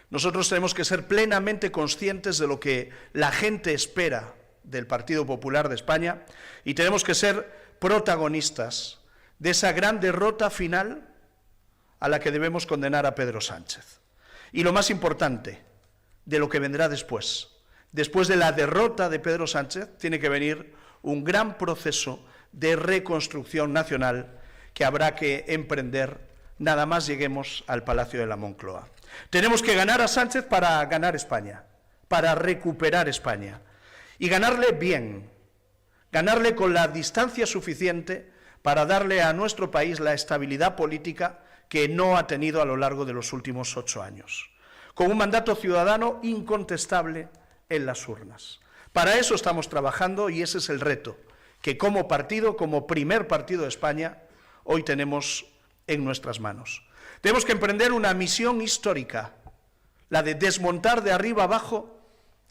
Nosotros tenemos que ser plenamente conscientes de lo que la gente espera del Partido Popular de España y tenemos que ser protagonistas de esa gran derrota final a la que debemos condenar a Pedro Sánchez. Y lo más importante, de lo que vendrá después. Después de la derrota de Pedro Sánchez, tiene que venir un gran proceso de reconstrucción nacional que habrá que emprender nada más lleguemos al Palacio de la Moncloa. Tenemos que ganar a Sánchez para ganar España, para recuperar España. Y ganarle bien, ganarle con la distancia suficiente para darle a nuestro país la estabilidad política que no ha tenido a lo largo de los últimos 8 años, con un mandato ciudadano incontestable en las urnas. Para eso estamos trabajando y ese es el reto que como partido, como primer partido de España, hoy tenemos en nuestras manos. Tenemos que emprender una misión histórica, la de desmontar de arriba abajo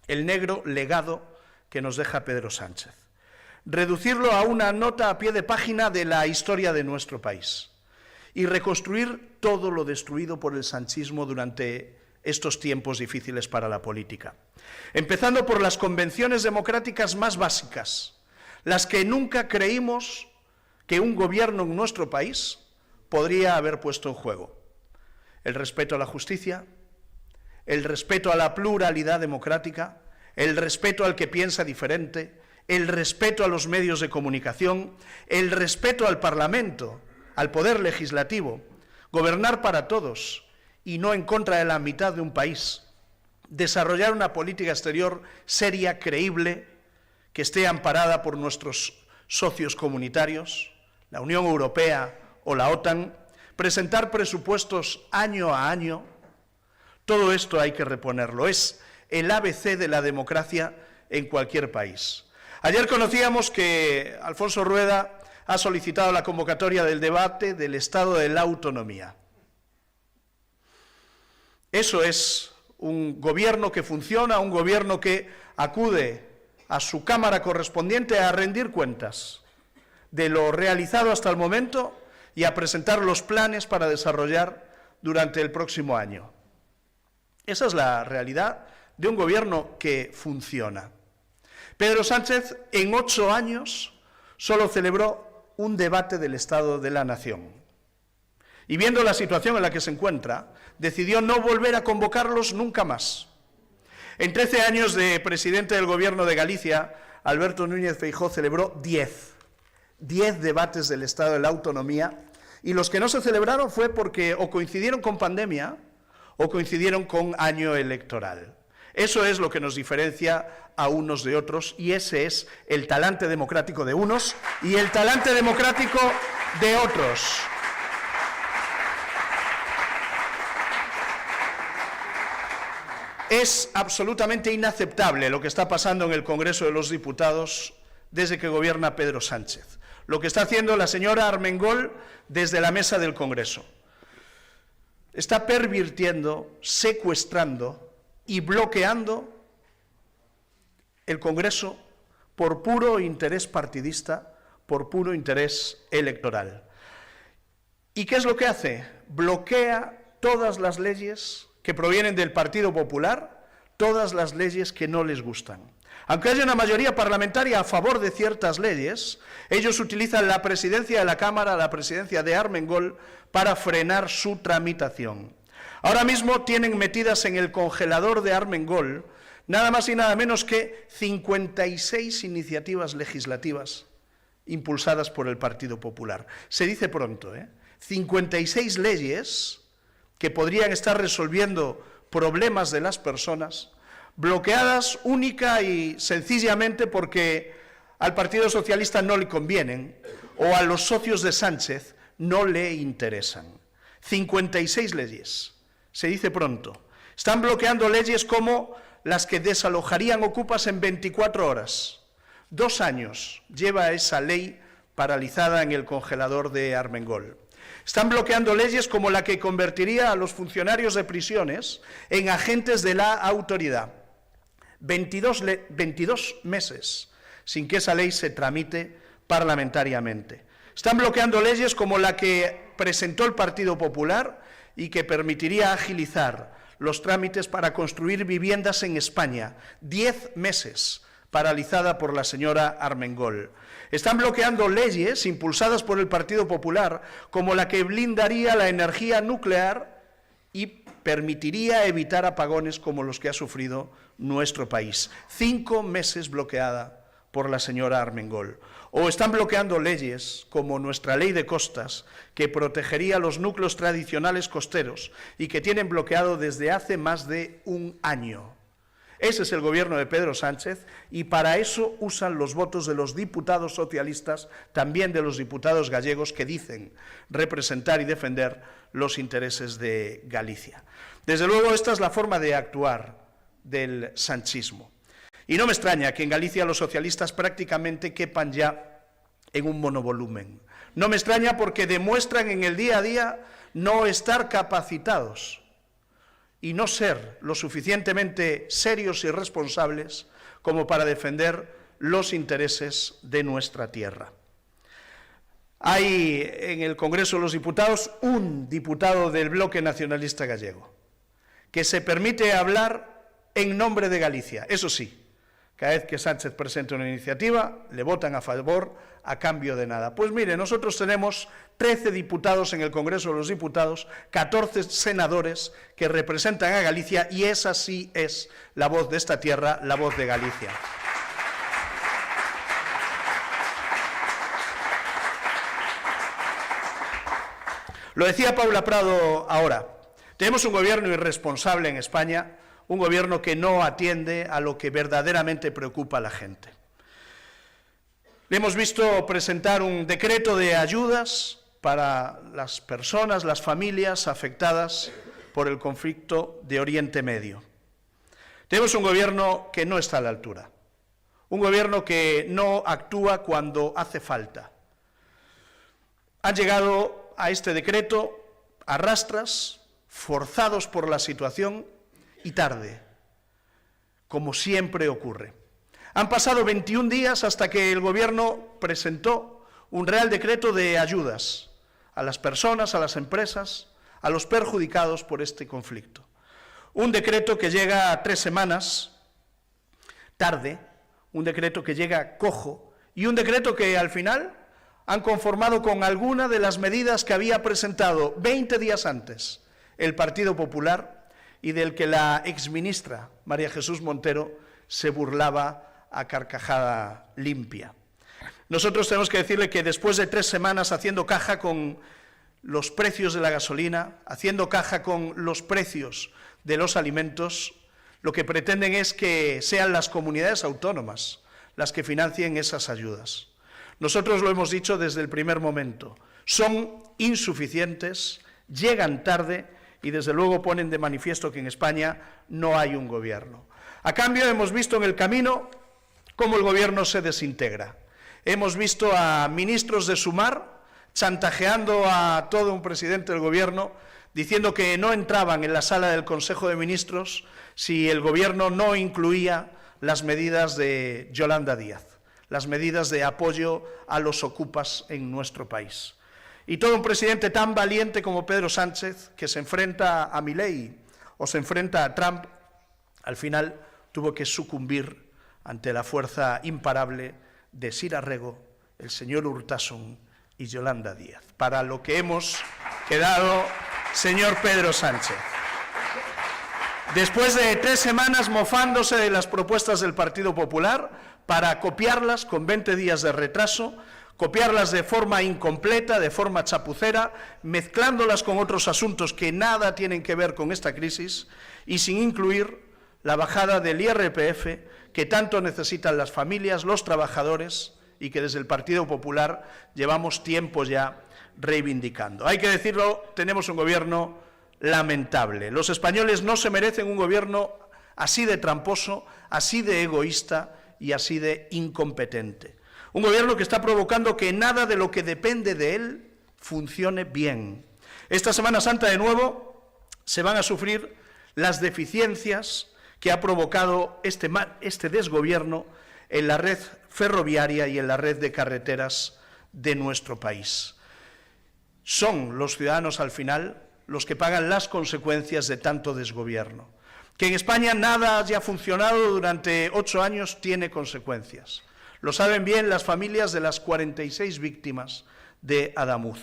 el negro legado que nos deja Pedro Sánchez. Reducirlo a una nota a pie de página de la historia de nuestro país y reconstruir todo lo destruido por el sanchismo durante estos tiempos difíciles para la política. Empezando por las convenciones democráticas más básicas, las que nunca creímos que un gobierno en nuestro país podría haber puesto en juego. El respeto a la justicia, el respeto a la pluralidad democrática, el respeto al que piensa diferente, el respeto a los medios de comunicación, el respeto al Parlamento, al poder legislativo, gobernar para todos y no en contra de la mitad de un país, desarrollar una política exterior seria, creíble, que esté amparada por nuestros socios comunitarios, la Unión Europea o la OTAN, presentar presupuestos año a año. Todo esto hay que reponerlo, es el ABC de la democracia en cualquier país. Ayer conocíamos que Alfonso Rueda ha solicitado la convocatoria del debate del Estado de la Autonomía. Eso es un gobierno que funciona, un gobierno que acude a su Cámara correspondiente a rendir cuentas de lo realizado hasta el momento y a presentar los planes para desarrollar durante el próximo año. Esa es la realidad de un gobierno que funciona. Pedro Sánchez en 8 años solo celebró un debate del Estado de la Nación. Y viendo la situación en la que se encuentra, decidió no volver a convocarlos nunca más. En 13 años de presidente del Gobierno de Galicia, Alberto Núñez Feijóo celebró 10 debates del Estado de la Autonomía, y los que no se celebraron fue porque o coincidieron con pandemia o coincidieron con año electoral. Eso es lo que nos diferencia a unos de otros y ese es el talante democrático de unos y el talante democrático de otros. Es absolutamente inaceptable lo que está pasando en el Congreso de los Diputados desde que gobierna Pedro Sánchez. Lo que está haciendo la señora Armengol desde la mesa del Congreso. Está pervirtiendo, secuestrando y bloqueando el Congreso por puro interés partidista, por puro interés electoral. ¿Y qué es lo que hace? Bloquea todas las leyes que provienen del Partido Popular, todas las leyes que no les gustan. Aunque haya una mayoría parlamentaria a favor de ciertas leyes, ellos utilizan la presidencia de la Cámara, la presidencia de Armengol, para frenar su tramitación. Ahora mismo tienen metidas en el congelador de Armengol nada más y nada menos que 56 iniciativas legislativas impulsadas por el Partido Popular. Se dice pronto, 56 leyes que podrían estar resolviendo problemas de las personas, bloqueadas única y sencillamente porque al Partido Socialista no le convienen o a los socios de Sánchez no le interesan. 56 leyes, se dice pronto. Están bloqueando leyes como las que desalojarían ocupas en 24 horas. 2 años lleva esa ley paralizada en el congelador de Armengol. Están bloqueando leyes como la que convertiría a los funcionarios de prisiones en agentes de la autoridad. 22 meses sin que esa ley se tramite parlamentariamente. Están bloqueando leyes como la que presentó el Partido Popular y que permitiría agilizar los trámites para construir viviendas en España. 10 meses paralizada por la señora Armengol. Están bloqueando leyes impulsadas por el Partido Popular, como la que blindaría la energía nuclear y permitiría evitar apagones como los que ha sufrido nuestro país. 5 meses bloqueada por la señora Armengol. O están bloqueando leyes como nuestra ley de costas, que protegería los núcleos tradicionales costeros y que tienen bloqueado desde hace más de un año. Ese es el gobierno de Pedro Sánchez y para eso usan los votos de los diputados socialistas, también de los diputados gallegos que dicen representar y defender los intereses de Galicia. Desde luego, esta es la forma de actuar del sanchismo. Y no me extraña que en Galicia los socialistas prácticamente quepan ya en un monovolumen. No me extraña porque demuestran en el día a día no estar capacitados y no ser lo suficientemente serios y responsables como para defender los intereses de nuestra tierra. Hay en el Congreso de los Diputados un diputado del Bloque Nacionalista Gallego que se permite hablar en nombre de Galicia. Eso sí, cada vez que Sánchez presenta una iniciativa, le votan a favor a cambio de nada. Pues mire, nosotros tenemos 13 diputados en el Congreso de los Diputados, 14 senadores que representan a Galicia y esa sí es la voz de esta tierra, la voz de Galicia. Lo decía Paula Prado ahora, tenemos un gobierno irresponsable en España, un gobierno que no atiende a lo que verdaderamente preocupa a la gente. Le hemos visto presentar un decreto de ayudas para las personas, las familias afectadas por el conflicto de Oriente Medio. Tenemos un gobierno que no está a la altura, un gobierno que no actúa cuando hace falta. Han llegado a este decreto a rastras, forzados por la situación y tarde, como siempre ocurre. Han pasado 21 días hasta que el Gobierno presentó un Real Decreto de ayudas a las personas, a las empresas, a los perjudicados por este conflicto. Un decreto que llega a 3 semanas tarde, un decreto que llega cojo y un decreto que al final han conformado con alguna de las medidas que había presentado 20 días antes el Partido Popular y del que la exministra María Jesús Montero se burlaba a carcajada limpia. Nosotros tenemos que decirle que después de 3 semanas haciendo caja con los precios de la gasolina, haciendo caja con los precios de los alimentos, lo que pretenden es que sean las comunidades autónomas las que financien esas ayudas. Nosotros lo hemos dicho desde el primer momento, son insuficientes, llegan tarde y desde luego ponen de manifiesto que en España no hay un gobierno. A cambio hemos visto en el camino cómo el gobierno se desintegra. Hemos visto a ministros de Sumar chantajeando a todo un presidente del gobierno, diciendo que no entraban en la sala del Consejo de Ministros si el gobierno no incluía las medidas de Yolanda Díaz, las medidas de apoyo a los ocupas en nuestro país. Y todo un presidente tan valiente como Pedro Sánchez, que se enfrenta a Milei o se enfrenta a Trump, al final tuvo que sucumbir ante la fuerza imparable de Sira Rego, el señor Urtasun y Yolanda Díaz. Para lo que hemos quedado, señor Pedro Sánchez. Después de 3 semanas mofándose de las propuestas del Partido Popular para copiarlas con 20 días de retraso, copiarlas de forma incompleta, de forma chapucera, mezclándolas con otros asuntos que nada tienen que ver con esta crisis y sin incluir la bajada del IRPF que tanto necesitan las familias, los trabajadores y que desde el Partido Popular llevamos tiempo ya reivindicando. Hay que decirlo, tenemos un gobierno lamentable. Los españoles no se merecen un gobierno así de tramposo, así de egoísta y así de incompetente. Un gobierno que está provocando que nada de lo que depende de él funcione bien. Esta Semana Santa, de nuevo, se van a sufrir las deficiencias que ha provocado este desgobierno en la red ferroviaria y en la red de carreteras de nuestro país. Son los ciudadanos, al final, los que pagan las consecuencias de tanto desgobierno. Que en España nada haya funcionado durante 8 años tiene consecuencias. Lo saben bien las familias de las 46 víctimas de Adamuz.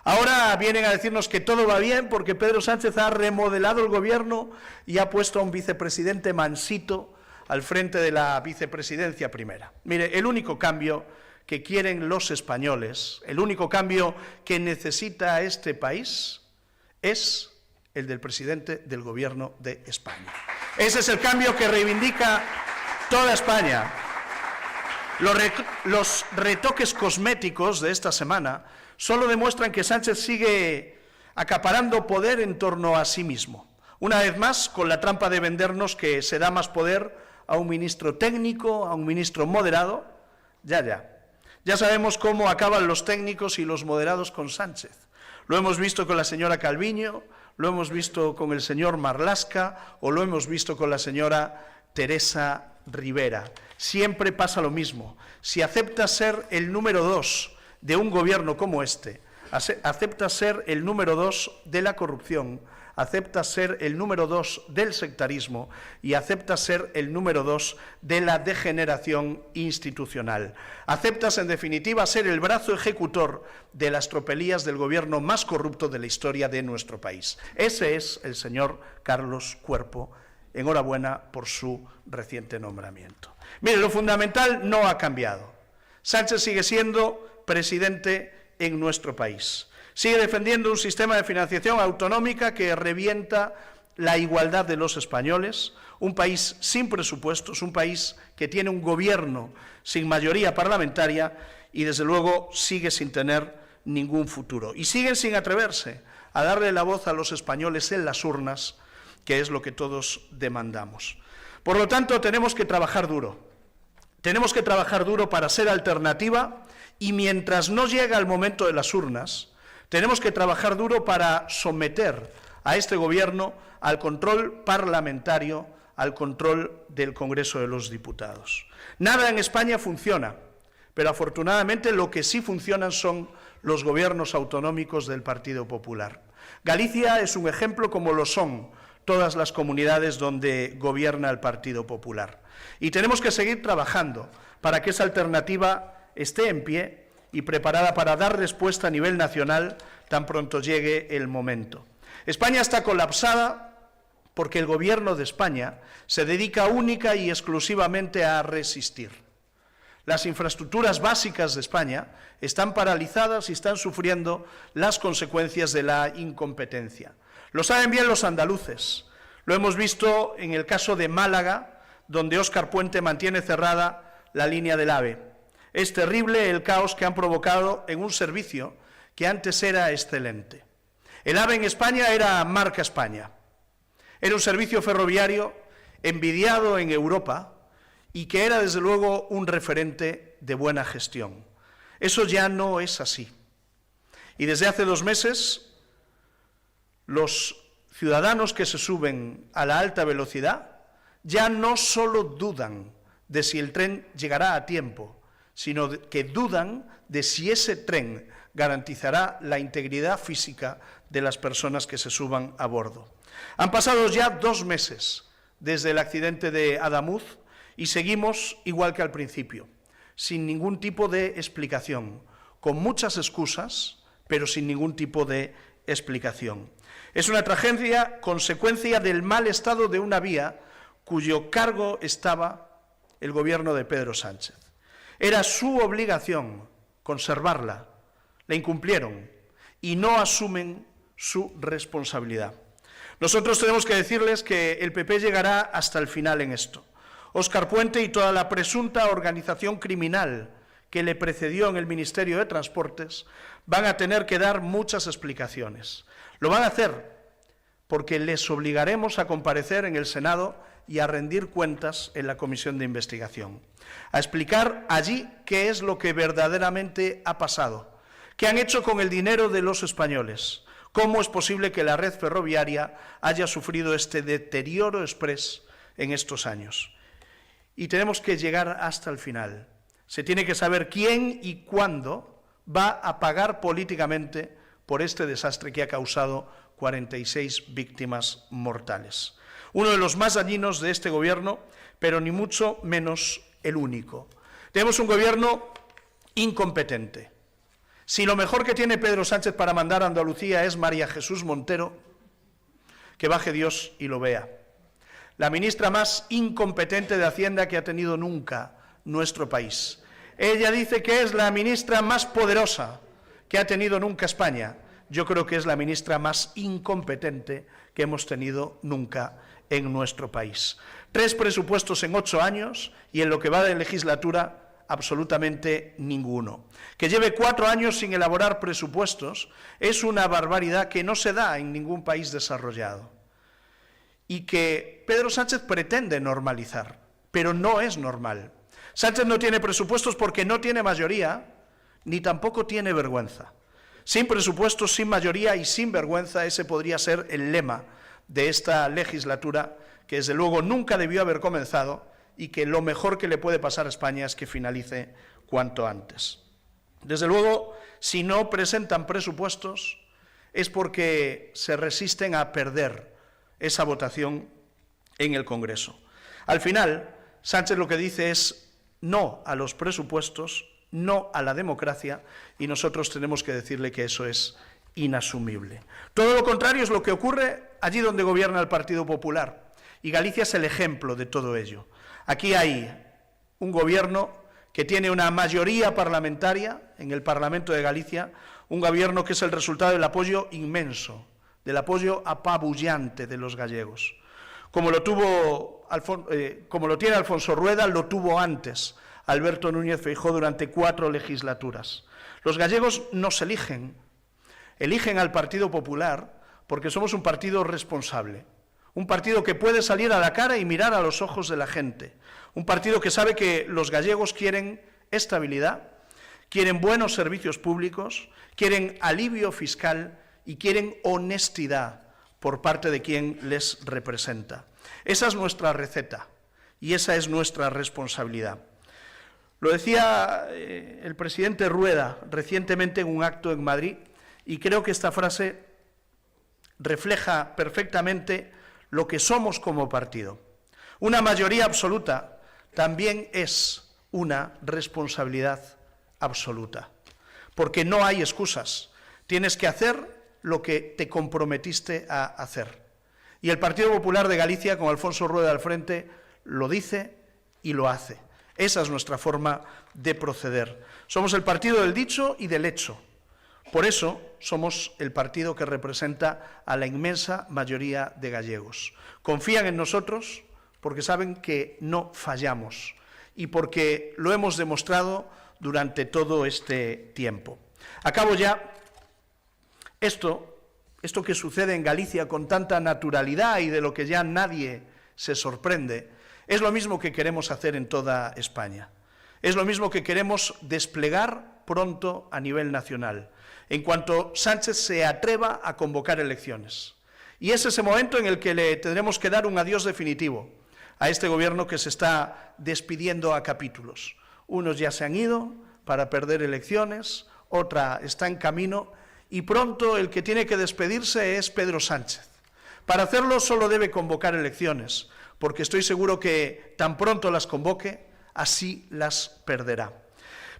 Ahora vienen a decirnos que todo va bien porque Pedro Sánchez ha remodelado el gobierno y ha puesto a un vicepresidente mansito al frente de la vicepresidencia primera. Mire, el único cambio que quieren los españoles, el único cambio que necesita este país es el del presidente del Gobierno de España. Ese es el cambio que reivindica toda España. Los retoques cosméticos de esta semana solo demuestran que Sánchez sigue acaparando poder en torno a sí mismo. Una vez más, con la trampa de vendernos que se da más poder a un ministro técnico, a un ministro moderado. Ya sabemos cómo acaban los técnicos y los moderados con Sánchez. Lo hemos visto con la señora Calviño, lo hemos visto con el señor Marlaska o lo hemos visto con la señora Teresa Rivera. Siempre pasa lo mismo. Si aceptas ser el número 2 de un gobierno como este, aceptas ser el número 2 de la corrupción, aceptas ser el número 2 del sectarismo y aceptas ser el número 2 de la degeneración institucional. Aceptas, en definitiva, ser el brazo ejecutor de las tropelías del gobierno más corrupto de la historia de nuestro país. Ese es el señor Carlos Cuerpo. Enhorabuena por su reciente nombramiento. Mire, lo fundamental no ha cambiado. Sánchez sigue siendo presidente en nuestro país. Sigue defendiendo un sistema de financiación autonómica que revienta la igualdad de los españoles, un país sin presupuestos, un país que tiene un gobierno sin mayoría parlamentaria y, desde luego, sigue sin tener ningún futuro. Y siguen sin atreverse a darle la voz a los españoles en las urnas, que es lo que todos demandamos. Por lo tanto, tenemos que trabajar duro. Tenemos que trabajar duro para ser alternativa y, mientras no llega el momento de las urnas, tenemos que trabajar duro para someter a este gobierno al control parlamentario, al control del Congreso de los Diputados. Nada en España funciona, pero afortunadamente lo que sí funcionan son los gobiernos autonómicos del Partido Popular. Galicia es un ejemplo, como lo son todas las comunidades donde gobierna el Partido Popular. Y tenemos que seguir trabajando para que esa alternativa esté en pie y preparada para dar respuesta a nivel nacional tan pronto llegue el momento. España está colapsada porque el Gobierno de España se dedica única y exclusivamente a resistir. Las infraestructuras básicas de España están paralizadas y están sufriendo las consecuencias de la incompetencia. Lo saben bien los andaluces. Lo hemos visto en el caso de Málaga, donde Óscar Puente mantiene cerrada la línea del AVE. Es terrible el caos que han provocado en un servicio que antes era excelente. El AVE en España era marca España. Era un servicio ferroviario envidiado en Europa y que era, desde luego, un referente de buena gestión. Eso ya no es así. Y desde hace 2 meses, los ciudadanos que se suben a la alta velocidad ya no solo dudan de si el tren llegará a tiempo, sino que dudan de si ese tren garantizará la integridad física de las personas que se suban a bordo. Han pasado ya 2 meses desde el accidente de Adamuz y seguimos igual que al principio, sin ningún tipo de explicación, con muchas excusas, pero sin ningún tipo de explicación. Es una tragedia consecuencia del mal estado de una vía cuyo cargo estaba el gobierno de Pedro Sánchez. Era su obligación conservarla, la incumplieron y no asumen su responsabilidad. Nosotros tenemos que decirles que el PP llegará hasta el final en esto. Óscar Puente y toda la presunta organización criminal que le precedió en el Ministerio de Transportes van a tener que dar muchas explicaciones. Lo van a hacer porque les obligaremos a comparecer en el Senado y a rendir cuentas en la Comisión de Investigación, a explicar allí qué es lo que verdaderamente ha pasado, ¿Qué han hecho con el dinero de los españoles? ¿Cómo es posible que la red ferroviaria haya sufrido este deterioro exprés en estos años? Y tenemos que llegar hasta el final. Se tiene que saber quién y cuándo va a pagar políticamente por este desastre que ha causado 46 víctimas mortales. Uno de los más dañinos de este gobierno, pero ni mucho menos el único. Tenemos un gobierno incompetente. Si lo mejor que tiene Pedro Sánchez para mandar a Andalucía es María Jesús Montero, que baje Dios y lo vea. La ministra más incompetente de Hacienda que ha tenido nunca nuestro país. Ella dice que es la ministra más poderosa que ha tenido nunca España. Yo creo que es la ministra más incompetente que hemos tenido nunca en nuestro país. 3 presupuestos en 8 años y en lo que va de legislatura absolutamente ninguno. Que lleve 4 años sin elaborar presupuestos es una barbaridad que no se da en ningún país desarrollado y que Pedro Sánchez pretende normalizar, pero no es normal. Sánchez no tiene presupuestos porque no tiene mayoría, ni tampoco tiene vergüenza. Sin presupuestos, sin mayoría y sin vergüenza, ese podría ser el lema de esta legislatura, que desde luego nunca debió haber comenzado y que lo mejor que le puede pasar a España es que finalice cuanto antes. Desde luego, si no presentan presupuestos, es porque se resisten a perder esa votación en el Congreso. Al final, Sánchez lo que dice es no a los presupuestos, no a la democracia, y nosotros tenemos que decirle que eso es inasumible. Todo lo contrario es lo que ocurre allí donde gobierna el Partido Popular, y Galicia es el ejemplo de todo ello. Aquí hay un gobierno que tiene una mayoría parlamentaria en el Parlamento de Galicia, un gobierno que es el resultado del apoyo inmenso, del apoyo apabullante de los gallegos. Como lo tiene Alfonso Rueda, lo tuvo antes Alberto Núñez Feijóo durante 4 legislaturas. Los gallegos nos eligen al Partido Popular porque somos un partido responsable, un partido que puede salir a la cara y mirar a los ojos de la gente, un partido que sabe que los gallegos quieren estabilidad, quieren buenos servicios públicos, quieren alivio fiscal y quieren honestidad por parte de quien les representa. Esa es nuestra receta y esa es nuestra responsabilidad. Lo decía el presidente Rueda recientemente en un acto en Madrid y creo que esta frase refleja perfectamente lo que somos como partido. Una mayoría absoluta también es una responsabilidad absoluta, porque no hay excusas. Tienes que hacer lo que te comprometiste a hacer. Y el Partido Popular de Galicia, con Alfonso Rueda al frente, lo dice y lo hace. Esa es nuestra forma de proceder. Somos el partido del dicho y del hecho. Por eso somos el partido que representa a la inmensa mayoría de gallegos. Confían en nosotros porque saben que no fallamos y porque lo hemos demostrado durante todo este tiempo. Acabo ya. Esto que sucede en Galicia con tanta naturalidad y de lo que ya nadie se sorprende, es lo mismo que queremos hacer en toda España. Es lo mismo que queremos desplegar pronto a nivel nacional, en cuanto Sánchez se atreva a convocar elecciones. Y es ese momento en el que le tendremos que dar un adiós definitivo a este gobierno que se está despidiendo a capítulos. Unos ya se han ido para perder elecciones, otra está en camino, y pronto el que tiene que despedirse es Pedro Sánchez. Para hacerlo solo debe convocar elecciones, porque estoy seguro que tan pronto las convoque, así las perderá.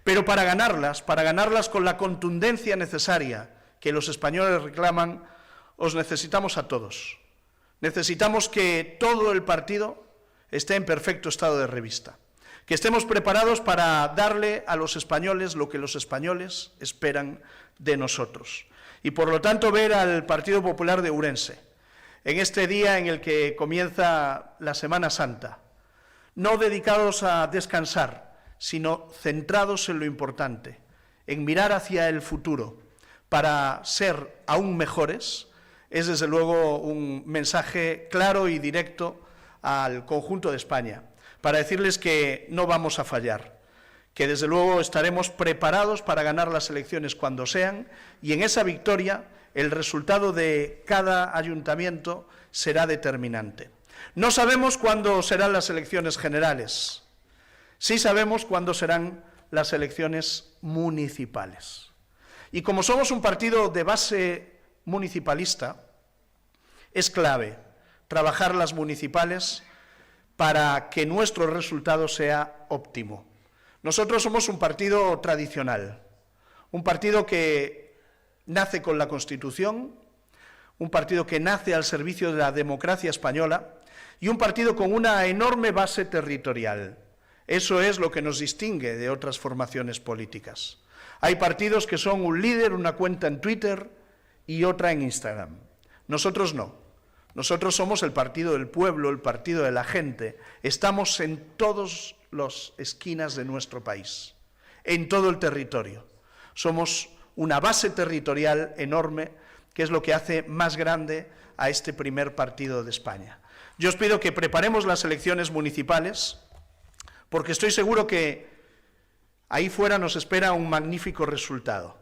Pero para ganarlas con la contundencia necesaria que los españoles reclaman, os necesitamos a todos. Necesitamos que todo el partido esté en perfecto estado de revista, que estemos preparados para darle a los españoles lo que los españoles esperan de nosotros. Y por lo tanto ver al Partido Popular de Ourense, en este día en el que comienza la Semana Santa, no dedicados a descansar, sino centrados en lo importante, en mirar hacia el futuro para ser aún mejores, es desde luego un mensaje claro y directo al conjunto de España, para decirles que no vamos a fallar, que desde luego estaremos preparados para ganar las elecciones cuando sean, y en esa victoria el resultado de cada ayuntamiento será determinante. No sabemos cuándo serán las elecciones generales, sí sabemos cuándo serán las elecciones municipales. Y como somos un partido de base municipalista, es clave trabajar las municipales para que nuestro resultado sea óptimo. Nosotros somos un partido tradicional, un partido que nace con la Constitución, un partido que nace al servicio de la democracia española y un partido con una enorme base territorial. Eso es lo que nos distingue de otras formaciones políticas. Hay partidos que son un líder, una cuenta en Twitter y otra en Instagram. Nosotros no. Nosotros somos el partido del pueblo, el partido de la gente. Estamos en todas las esquinas de nuestro país, en todo el territorio. Somos una base territorial enorme, que es lo que hace más grande a este primer partido de España. Yo os pido que preparemos las elecciones municipales, porque estoy seguro que ahí fuera nos espera un magnífico resultado.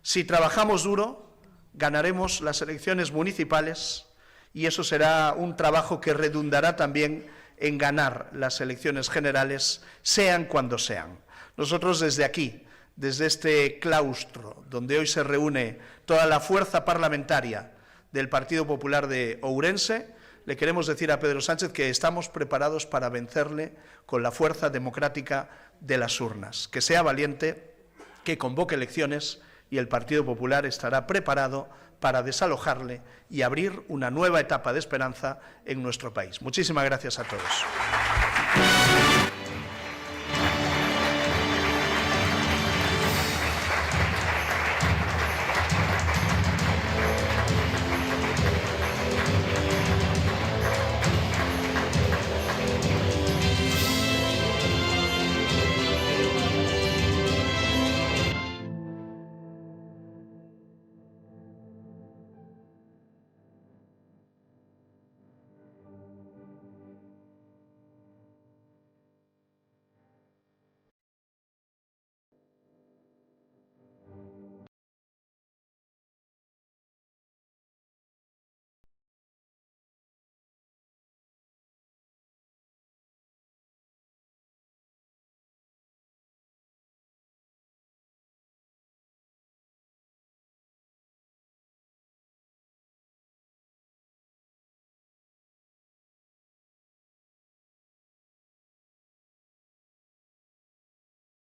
Si trabajamos duro, ganaremos las elecciones municipales y eso será un trabajo que redundará también en ganar las elecciones generales, sean cuando sean. Nosotros desde aquí, desde este claustro, donde hoy se reúne toda la fuerza parlamentaria del Partido Popular de Ourense, le queremos decir a Pedro Sánchez que estamos preparados para vencerle con la fuerza democrática de las urnas. Que sea valiente, que convoque elecciones y el Partido Popular estará preparado para desalojarle y abrir una nueva etapa de esperanza en nuestro país. Muchísimas gracias a todos.